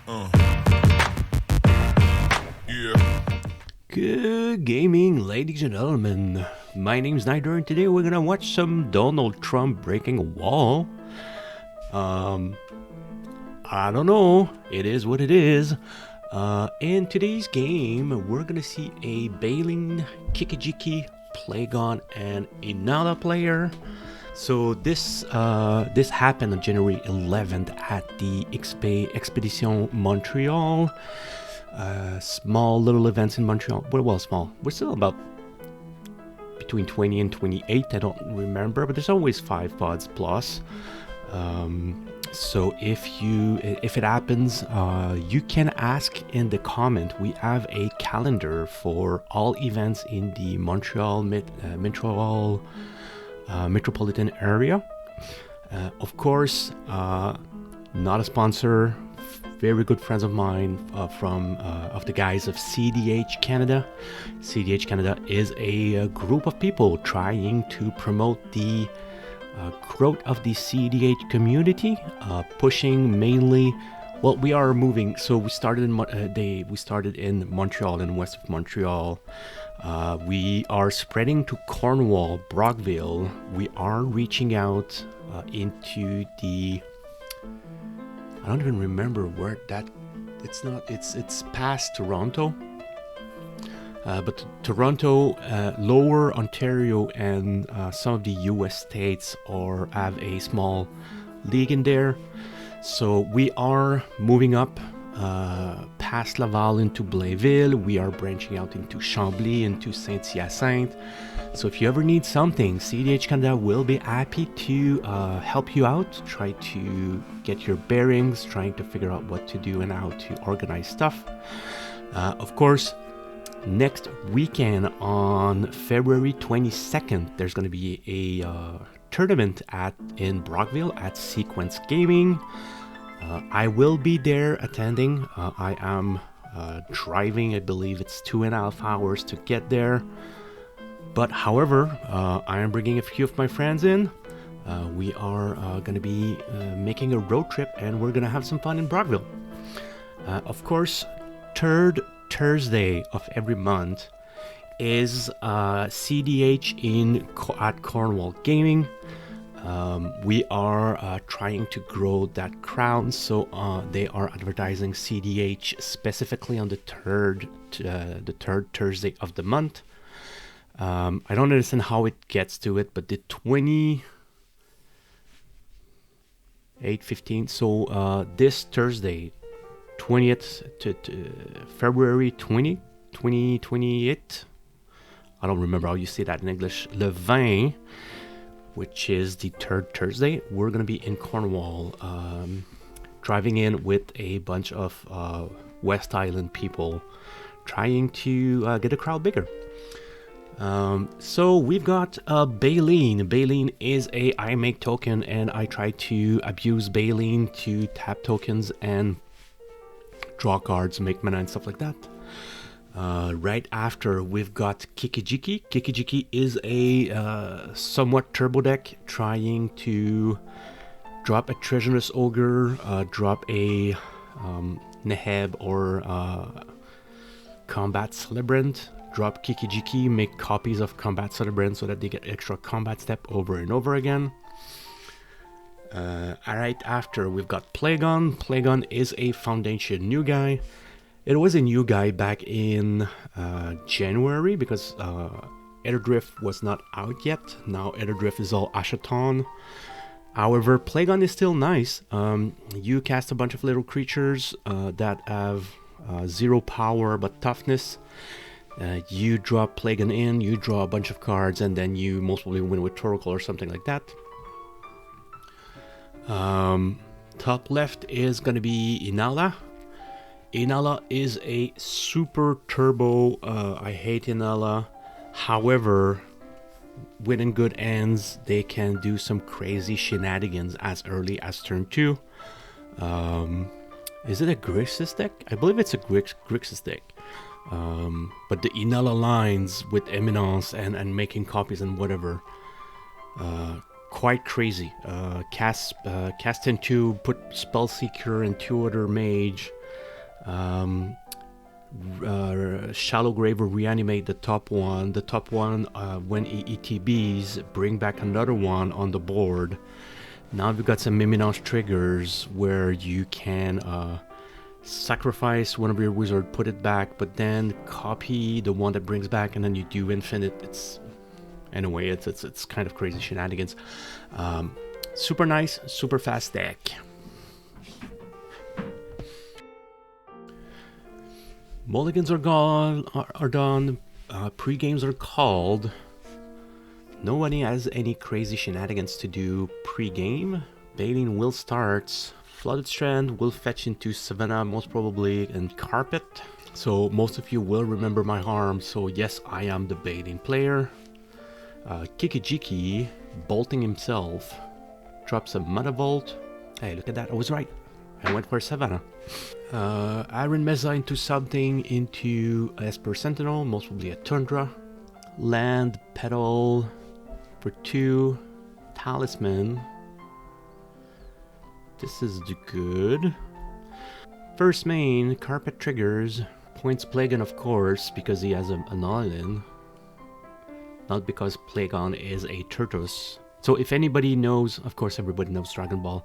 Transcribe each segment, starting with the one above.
Yeah. Good gaming, ladies and gentlemen. My name's Nider, and today we're gonna watch some Donald Trump breaking a wall. I don't know. It is what it is. In today's game, we're gonna see a Baylen, KikiJiki, Plagon, and Inalla player. So this happened on January 11th at the Expedition Montreal. Small little events in Montreal. Well, small. We're still about between 20 and 28. I don't remember, but there's always 5 pods plus. So if it happens, you can ask in the comment. We have a calendar for all events in the Montreal metropolitan area. Of course, not a sponsor. Very good friends of mine of the guys of cEDH Canada. cEDH Canada is a group of people trying to promote the growth of the cEDH community, pushing mainly. Well, we are moving. So we started in Montreal, in west of Montreal. We are spreading to Cornwall, Brockville. We are reaching out into the. I don't even remember where that. It's past Toronto. But Toronto, Lower Ontario, and some of the U.S. states have a small league in there. So we are moving up past Laval into Blainville. We are branching out into Chambly, into Saint-Hyacinthe. So if you ever need something, cEDH Canada will be happy to help you out, try to get your bearings, trying to figure out what to do and how to organize stuff. Of course, next weekend on February 22nd, there's going to be a tournament in Brockville at Sequence Gaming. I will be there attending. I am driving, I believe it's 2.5 hours to get there. But however, I am bringing a few of my friends in. We are going to be making a road trip, and we're going to have some fun in Brockville. Of course, third Thursday of every month is cEDH at Cornwall Gaming. We are trying to grow that crowd, so they are advertising cEDH specifically on the third Thursday of the month. I don't understand how it gets to it, but the 8/15. So this Thursday, 20th to February 2028. I don't remember how you say that in English. Le 20, which is the third Thursday, we're going to be in Cornwall, driving in with a bunch of West Island people, trying to get the crowd bigger. So we've got Baylen. Baylen is I make token, and I try to abuse Baylen to tap tokens and draw cards, make mana and stuff like that. Right after, we've got KikiJiki. KikiJiki is a somewhat turbo deck trying to drop a Treasonous Ogre, drop a Neheb or Combat Celebrant, drop KikiJiki, make copies of Combat Celebrant so that they get extra combat step over and over again. Right after, we've got Plagon. Plagon is a Foundation new guy. It was a new guy back in January because Etterdrift was not out yet. Now Etterdrift is all Ashaton. However, Plagon is still nice. You cast a bunch of little creatures that have 0 power but toughness. You draw Plagon in, you draw a bunch of cards, and then you most probably win with Torkoal or something like that. Top left is going to be Inalla. Inalla is a super turbo. I hate Inalla. However, within good ends, they can do some crazy shenanigans as early as turn 2. Is it a Grixis deck? I believe it's a Grixis deck. But the Inalla lines with Eminence and making copies and whatever, quite crazy. Cast in 2, put Spellseeker and 2 other mage, Shallow Grave will reanimate the top one. The top one, when it ETBs, bring back another one on the board. Now we've got some Miminage triggers where you can sacrifice one of your wizard, put it back, but then copy the one that brings back, and then you do infinite. Anyway, it's kind of crazy shenanigans. Super nice, super fast deck. Mulligans are gone, are done. Pre-games are called. Nobody has any crazy shenanigans to do pre-game. Baylen will start. Flooded Strand will fetch into Savannah, most probably, and Carpet. So most of you will remember my harm. So yes, I am the Baylen player. KikiJiki, bolting himself, drops a Mother Bolt. Hey, look at that, I was right. I went for Savannah. Iron Mesa into something, into Esper Sentinel, most probably a Tundra. Land, Petal for 2. Talisman. This is good. First main, Carpet triggers. Points Plagon, of course, because he has an Island. Not because Plagon is a Turtus. So if anybody knows, of course everybody knows Dragon Ball.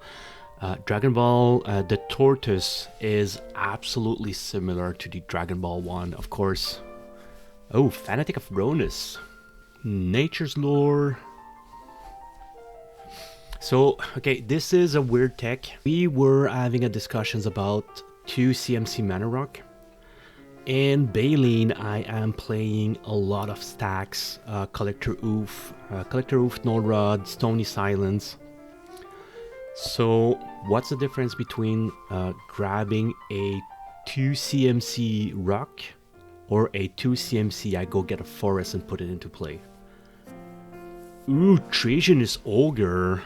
The Tortoise is absolutely similar to the Dragon Ball one, of course. Oh, Fanatic of Ronus. Nature's Lore. So, okay, this is a weird tech. We were having a discussions about 2 CMC Mana Rock. In Baylen, I am playing a lot of stacks. Collector Oof, Null Rod, Stony Silence. So, what's the difference between grabbing a 2 CMC rock or a 2 CMC I go get a forest and put it into play? Ooh, Trajanus Ogre.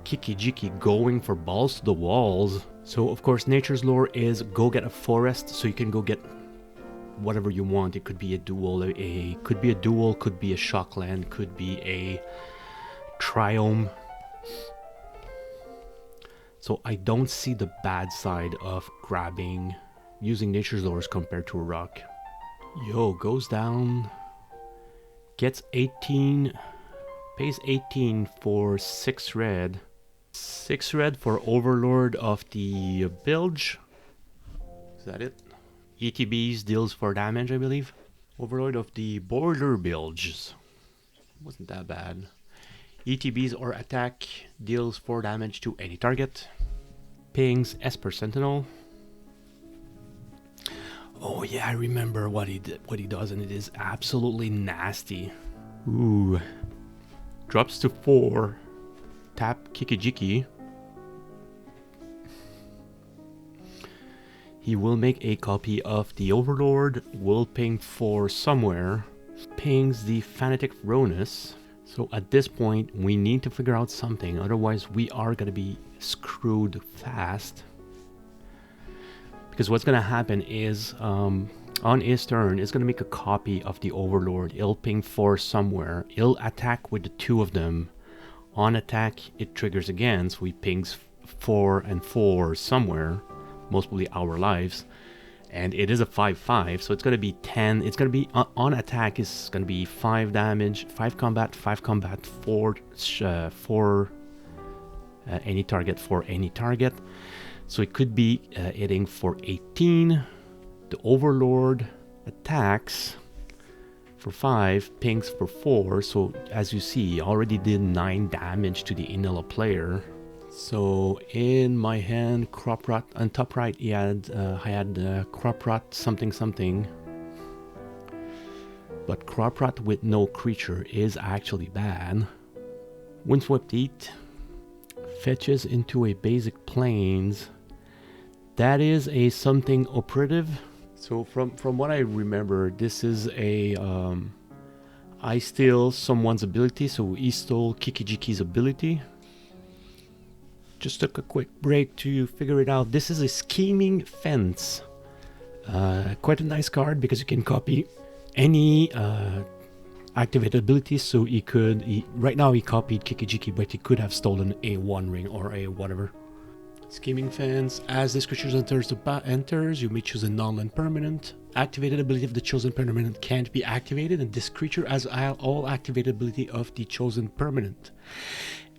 KikiJiki going for balls to the walls. So, of course, Nature's Lore is go get a forest, so you can go get whatever you want. It could be a dual, could be a shockland, could be a triome. So I don't see the bad side of using Nature's Lore compared to a rock. Yo, goes down, gets 18, pays 18 for 6 red. 6 red for Overlord of the Bilge. Is that it? ETBs deals 4 damage, I believe. Overlord of the Border Bilges. Wasn't that bad. ETBs or attack deals 4 damage to any target. Pings Esper Sentinel. Oh yeah, I remember what he does, and it is absolutely nasty. Ooh. Drops to 4. Tap KikiJiki. He will make a copy of the Overlord, will ping 4 somewhere. Pings the Fanatic Ronus. So at this point, we need to figure out something, otherwise we are going to be screwed fast. Because what's going to happen is, on his turn, it's going to make a copy of the Overlord. He'll ping 4 somewhere. He'll attack with the 2 of them. On attack, it triggers again, so he pings 4 and 4 somewhere, most probably our lives. And it is a 5/5, so it's going to be 10. It's going to be, on attack, is going to be 5 damage, 5 combat, 4 any target for any target. So it could be hitting for 18. The Overlord attacks for 5, pings for 4. So as you see, he already did 9 damage to the Inalla player. So in my hand, Crop Rot, on top right, I had Crop Rot something. But Crop Rot with no creature is actually bad. Windswept Heat fetches into a basic plains. That is a something operative. So from what I remember, this is a I steal someone's ability, so he stole KikiJiki's ability. Just took a quick break to figure it out. This is a Scheming Fence. Quite a nice card because you can copy any activated abilities. So right now he copied KikiJiki, but he could have stolen a One Ring or a whatever. Scheming Fence. As this creature enters, you may choose a non-land permanent. Activated ability of the chosen permanent can't be activated, and this creature has all activated ability of the chosen permanent,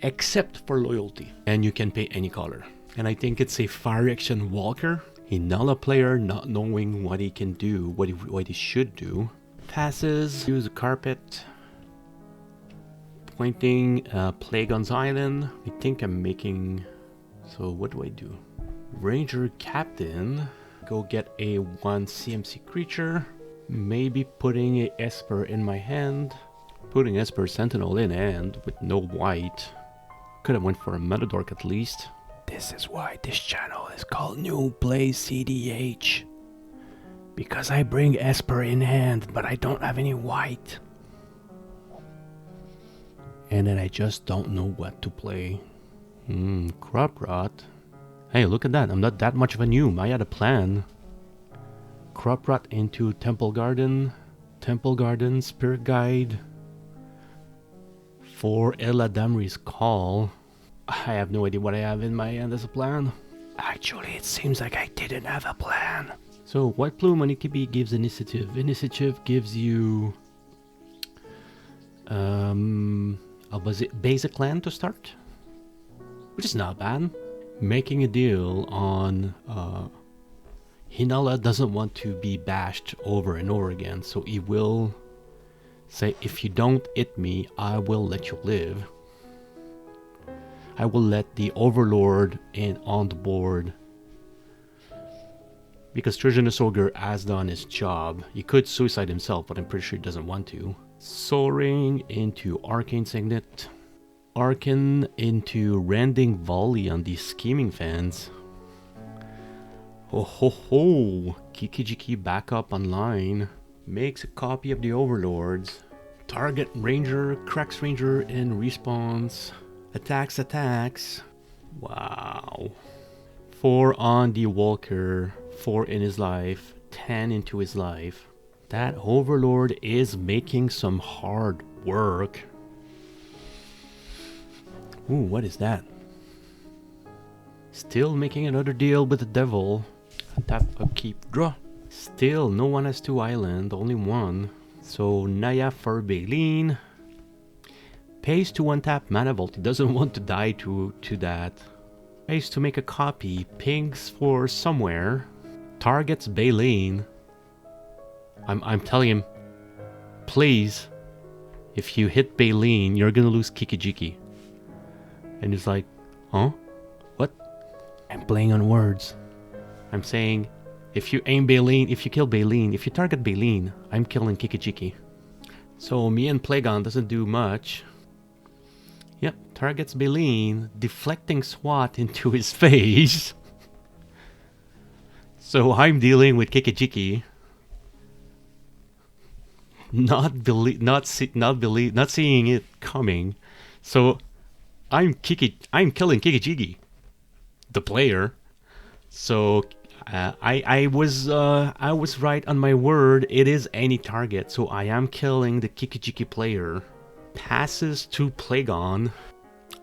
except for loyalty. And you can pay any color. And I think it's a Fire Action Walker. Inalla player not knowing what he can do, what he should do. Passes. Use a carpet. Pointing Plagon's Island. I think I'm making... So what do I do? Ranger Captain. Go get a 1 CMC creature. Maybe putting a Esper in my hand. Putting Esper Sentinel in hand with no white. Could have went for a Metadork at least. This is why this channel is called Noob Plays cEDH. Because I bring Esper in hand, but I don't have any white. And then I just don't know what to play. Crop Rot. Hey, look at that. I'm not that much of a noob. I had a plan. Crop Rot into Temple Garden. Temple Garden, Spirit Guide. For Ella Damri's Call. I have no idea what I have in my hand as a plan. Actually, it seems like I didn't have a plan. So, White Plume on EKB gives Initiative. Initiative gives you... was it basic land to start? Which is not bad. Making a deal on Inalla doesn't want to be bashed over and over again, so he will say, if you don't hit me, I will let you live. I will let the Overlord in on the board. Because Treasonous Ogre has done his job. He could suicide himself, but I'm pretty sure he doesn't want to. Soul Ring into Arcane Signet. Arcane into Rending Volley on the Scheming Fans. Oh ho ho! KikiJiki back up online. Makes a copy of the Overlords. Target Ranger, cracks Ranger and respawns. Attacks. Wow. 4 on the Walker, 4 in his life, 10 into his life. That Overlord is making some hard work. Ooh, what is that? Still making another deal with the devil. Tap, upkeep, draw. Still, no one has 2 island, only 1. So, Naya for Baylen. Pays to untap Mana Vault. He doesn't want to die to that. Pays to make a copy. Pings for somewhere. Targets Baylen. I'm telling him, please, if you hit Baylen, you're gonna lose KikiJiki. And he's like, huh? What? I'm playing on words. I'm saying, if you aim Baylen, if you kill Baylen, if you target Baylen, I'm killing KikiJiki. So me and Plagon doesn't do much. Yep, targets Baylen, deflecting SWAT into his face. So I'm dealing with KikiJiki. Not seeing it coming. So I'm killing KikiJiki, the player. So I was right on my word. It is any target. So I am killing the KikiJiki player. Passes to Plagon.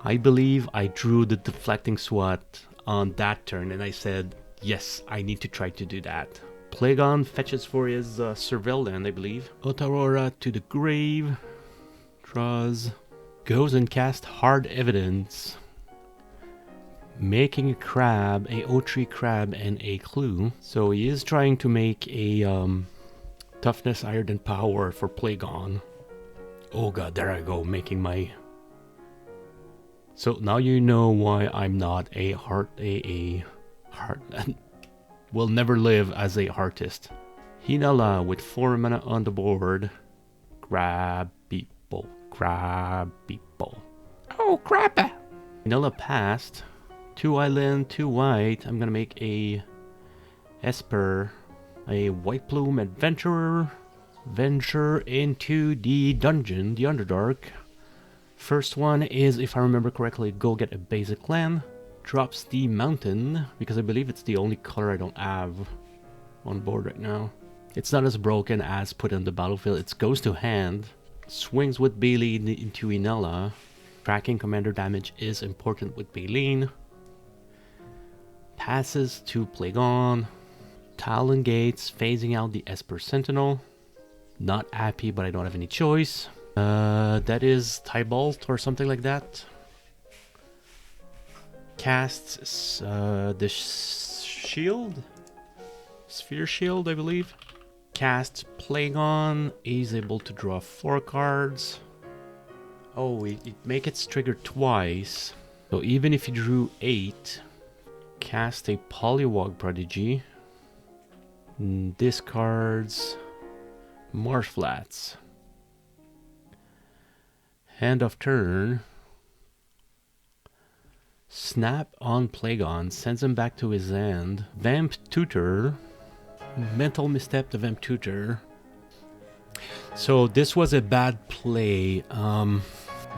I believe I drew the deflecting SWAT on that turn, and I said, yes, I need to try to do that. Plagon fetches for his Surveillant, I believe. Otaurora to the grave. Draws. Goes and casts Hard Evidence. Making a crab, a O3 crab, and a clue. So he is trying to make a toughness higher than power for Plagon. Oh god, there I go, making my... So now you know why I'm not a heart... will never live as a artist. Inalla with 4 mana on the board. Grab people. Oh crap! Inalla passed. 2 island, 2 white. I'm gonna make a Esper, a White Plume Adventurer. Venture into the dungeon, the Underdark. First one is, if I remember correctly, go get a basic land. Drops the mountain, because I believe it's the only color I don't have on board right now. It's not as broken as put on the battlefield. It goes to hand. Swings with Baylen into Inalla. Tracking commander damage is important with Baylen. passes to Plagon. Talon Gates, phasing out the Esper Sentinel. Not happy, but I don't have any choice. That is Tybalt or something like that. Casts the shield? Sphere Shield, I believe. Casts Plagon. He's able to draw 4 cards. Oh, it makes it trigger twice. So even if he drew 8, cast a Polywog Prodigy. Discards Marsh Flats. Hand of turn. Snap on Plagon, sends him back to his hand. Vamp Tutor. Mental Misstep to Vamp Tutor. So this was a bad play.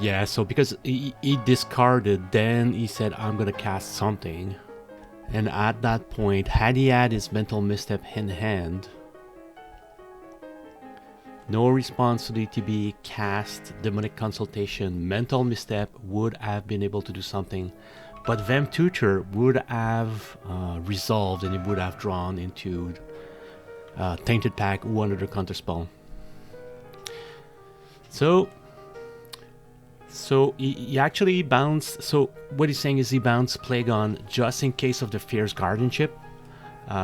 Yeah, so because he discarded, then he said, I'm gonna cast something. And at that point, had he had his Mental Misstep in hand, no response to the ETB, cast Demonic Consultation, Mental Misstep would have been able to do something, but Vamp Tutor would have resolved and it would have drawn into Tainted Pack, one other counterspell. So he actually bounced. So what he's saying is he bounced Plagon just in case of the Fierce Guardianship,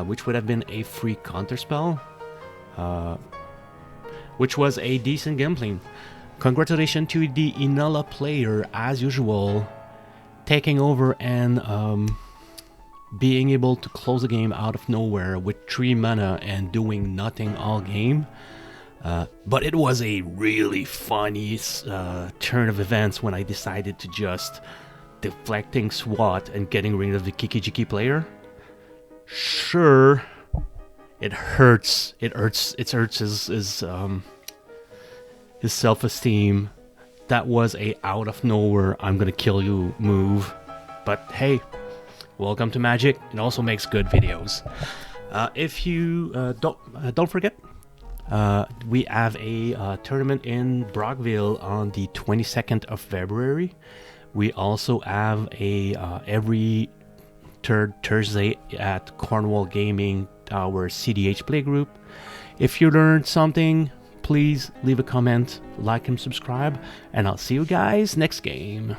which would have been a free counterspell, which was a decent gameplay. Congratulations to the Inalla player, as usual, taking over and being able to close the game out of nowhere with 3 mana and doing nothing all game. But it was a really funny turn of events when I decided to just deflecting SWAT and getting rid of the KikiJiki player. Sure, it hurts. It hurts his self-esteem. That was a out of nowhere, I'm gonna kill you move. But hey, welcome to Magic. It also makes good videos. If you don't forget. We have a tournament in Brockville on the 22nd of February. We also have a every third Thursday at Cornwall Gaming, our cEDH playgroup. If you learned something, please leave a comment, like and subscribe, and I'll see you guys next game.